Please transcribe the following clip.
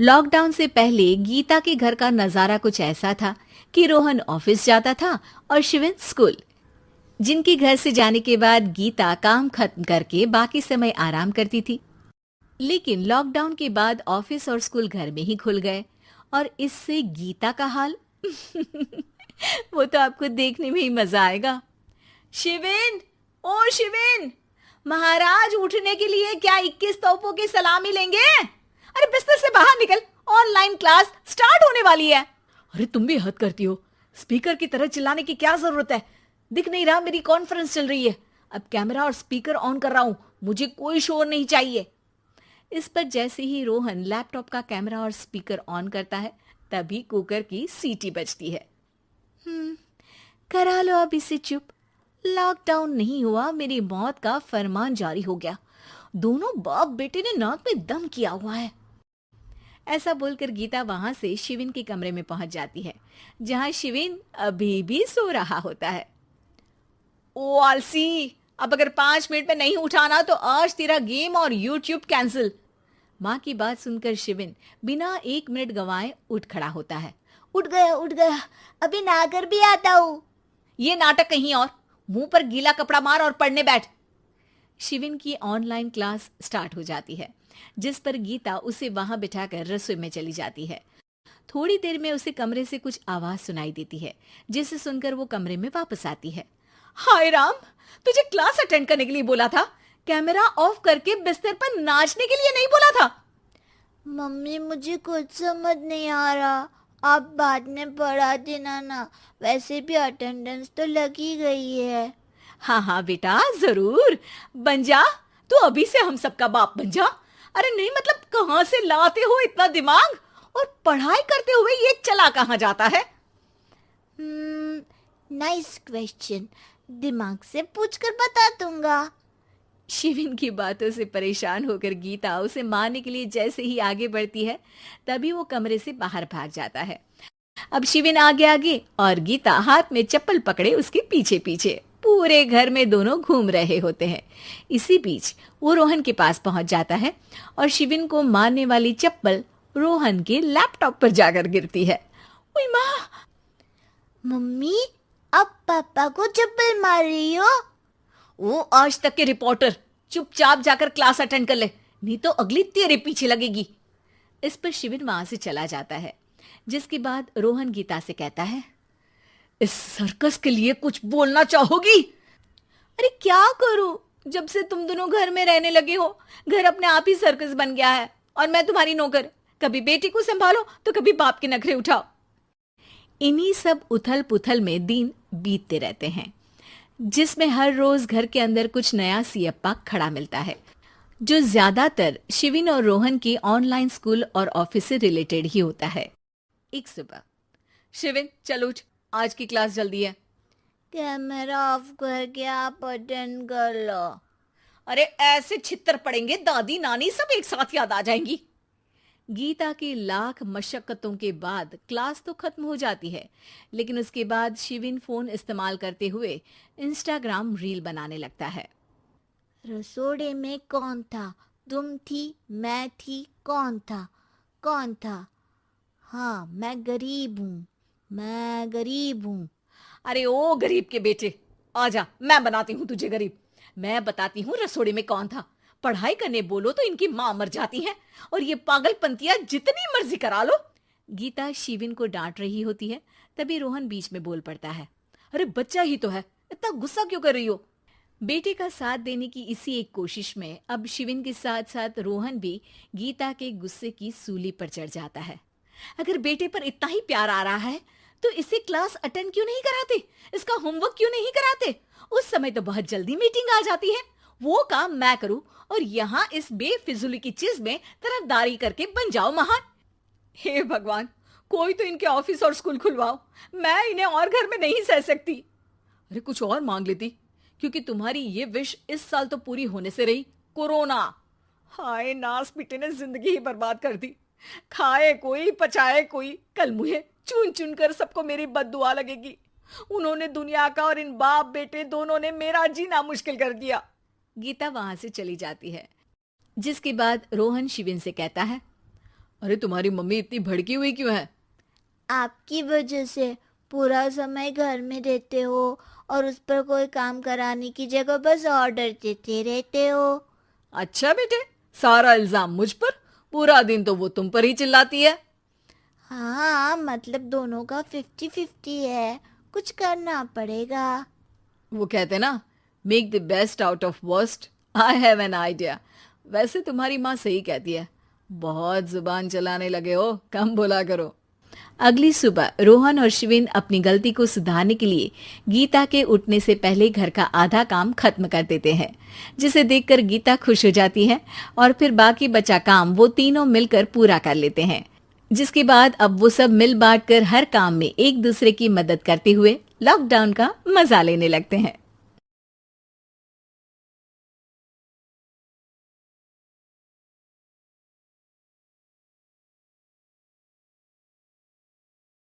Lockdown से पहले गीता के घर का नजारा कुछ ऐसा था कि रोहन ऑफिस जाता था और शिविन स्कूल। जिनके घर से जाने के बाद गीता काम खत्म करके बाकी समय आराम करती थी। लेकिन लॉकडाउन के बाद ऑफिस और स्कूल घर में ही खुल गए और इससे गीता का हाल वो तो आपको देखने में ही मजा आएगा। शिविन, ओ शिविन, महाराज उठने के लिए क्या 21 तोपों की सलामी लेंगे? अरे बिस्तर से बाहर निकल, ऑनलाइन क्लास स्टार्ट होने वाली है। अरे तुम भी हद करती हो, स्पीकर की तरह चिल्लाने की क्या जरूरत है? दिख नहीं रहा मेरी कॉन्फ्रेंस चल रही है। अब कैमरा और स्पीकर ऑन कर रहा हूं, मुझे कोई शोर नहीं चाहिए। इस पर जैसे ही रोहन लैपटॉप का कैमरा और स्पीकर ऑन करता है तभी कुकर की सीटी बजती है। करा लो अब इसे चुप। लॉकडाउन नहीं हुआ, मेरी मौत का फरमान जारी हो गया। दोनों बाप बेटे ने नाक में दम किया हुआ है। ऐसा बोलकर गीता वहां से शिविन के कमरे में पहुंच जाती है, जहां शिविन अभी भी सो रहा होता है। ओ आलसी, अब अगर 5 मिनट में नहीं उठाना तो आज तेरा गेम और यूट्यूब कैंसिल। माँ की बात सुनकर शिविन बिना 1 मिनट गंवाए उठ खड़ा होता है। उठ गया, अभी नहाकर भी आता हूँ। ये नाटक कहीं और, मुंह पर गीला कपड़ा मार और पढ़ने बैठ। शिविन की ऑनलाइन क्लास स्टार्ट हो जाती है, जिस पर गीता उसे वहां बिठाकर रसोई में चली जाती है। थोड़ी देर में उसे कमरे से कुछ आवाज सुनाई देती है, जिसे सुनकर वो कमरे में वापस आती है। हाय राम, तुझे क्लास अटेंड करने के लिए बोला था, कैमरा ऑफ करके बिस्तर पर नाचने के लिए नहीं बोला था। मम्मी मुझे कुछ समझ नहीं आ रहा, आप बाद में पढ़ा देना ना, वैसे भी अटेंडेंस तो लगी गई है। हाँ हाँ बेटा, जरूर बन जा। तू अभी से हम सबका बाप बन जा। अरे नहीं मतलब कहाँ से लाते हो इतना दिमाग, और पढ़ाई करते हुए ये चला कहाँ जाता है? नाइस क्वेश्चन, दिमाग से पूछकर बता दूंगा। शिविन की बातों से परेशान होकर गीता उसे मारने के लिए जैसे ही आगे बढ़ती है तभी वो कमरे से बाहर भाग जाता है। अब शिविन आगे आगे और गीता हाथ में चप्पल पकड़े उसके पीछे पीछे पूरे घर में दोनों घूम रहे होते हैं। इसी बीच वो रोहन के पास पहुंच जाता है और शिविन को मारने वाली चप्पल रोहन के लैपटॉप पर जाकर गिरती है। ओए माँ! मम्मी, अब पापा को चप्पल मार रही हो? वो आज तक के रिपोर्टर, चुपचाप जाकर क्लास अटेंड कर ले, नहीं तो अगली तेरे पीछे लगेगी। इस पर शिविन वहां से चला जाता है, जिसके बाद रोहन गीता से कहता है, इस सर्कस के लिए कुछ बोलना चाहोगी? अरे क्या करूं, जब से तुम दोनों घर में रहने लगे हो घर अपने आप ही सर्कस बन गया है और मैं तुम्हारी नौकर। कभी बेटी को संभालो तो कभी बाप के नखरे उठाओ। इन्हीं सब उथल पुथल में दिन बीतते रहते हैं, जिसमें हर रोज घर के अंदर कुछ नया सियप्पा खड़ा मिलता है, जो ज्यादातर शिविन और रोहन के ऑनलाइन स्कूल और ऑफिस से रिलेटेड ही होता है। एक सुबह, शिविन चल उठ, आज की क्लास जल्दी है। कैमरा ऑफ करके आप अटेंड कर लो। अरे ऐसे छित्तर पड़ेंगे, दादी नानी सब एक साथ याद आ जाएंगी। गीता की लाख मशक्कतों के बाद क्लास तो खत्म हो जाती है, लेकिन उसके बाद शिविन फोन इस्तेमाल करते हुए इंस्टाग्राम रील बनाने लगता है। रसोड़े में कौन था? तुम थी, मैं थी, कौन था? कौन था? हाँ, मैं गरीब हूँ। अरे ओ गरीब के बेटे, आजा, मैं बनाती हूँ तुझे गरीब। मैं बताती हूँ रसोड़े में कौन था। पढ़ाई करने बोलो तो इनकी माँ मर जाती है और ये पागलपंतियां जितनी मर्जी करा लो। गीता शिविन को डांट रही होती है, तभी रोहन बीच में बोल पड़ता है। अरे बच्चा ही तो है, इतना गुस्सा क्यों कर रही हो? बेटे का साथ देने की इसी एक कोशिश में अब शिविन के साथ साथ रोहन भी गीता के गुस्से की सूली पर चढ़ जाता है। अगर बेटे पर इतना ही प्यार आ रहा है तो इसे क्लास अटेंड क्यों नहीं कराते, इसका होमवर्क क्यों नहीं कराते? उस समय तो बहुत जल्दी मीटिंग आ जाती है, वो काम मैं करूं और यहाँ इस बेफिजुली की चीज में तरफदारी करके बन जाओ महान। हे भगवान, कोई तो इनके ऑफिस और स्कूल खुलवाओ, मैं इन्हें और घर में नहीं सह सकती। अरे कुछ और मांग लेती, क्योंकि तुम्हारी ये विश इस साल तो पूरी होने से रही, कोरोना। हाय नास पिटे ने जिंदगी ही बर्बाद कर दी। खाए कोई पचाए कोई, कल मुझे चुन चुन कर सबको मेरी बद्दुआ लगेगी। उन्होंने दुनिया का और इन बाप बेटे दोनों ने मेरा जीना मुश्किल कर दिया। गीता वहां से चली जाती है, जिसके बाद रोहन शिविन से कहता है, अरे तुम्हारी मम्मी इतनी भड़की हुई क्यों है? आपकी वजह से पूरा समय घर में रहते हो और उस पर कोई काम कराने की जगह बस ऑर्डर देते रहते हो। अच्छा बेटे, सारा इल्जाम मुझ पर? पूरा दिन तो वो तुम पर ही चिल्लाती है। हाँ, मतलब दोनों का 50-50 है, कुछ करना पड़ेगा। वो कहते ना, make the best out of worst. I have an idea. वैसे तुम्हारी माँ सही कहती है, बहुत जुबान चलाने लगे हो, कम बोला करो। अगली सुबह रोहन और शिवेन अपनी गलती को सुधारने के लिए गीता के उठने से पहले घर का आधा काम खत्म कर देते हैं, जिसे देखकर गीता खुश हो जाती है और फिर बाकी बचा काम वो तीनों मिलकर पूरा कर लेते हैं। जिसके बाद अब वो सब मिल बांट कर हर काम में एक दूसरे की मदद करते हुए लॉकडाउन का मजा लेने लगते हैं।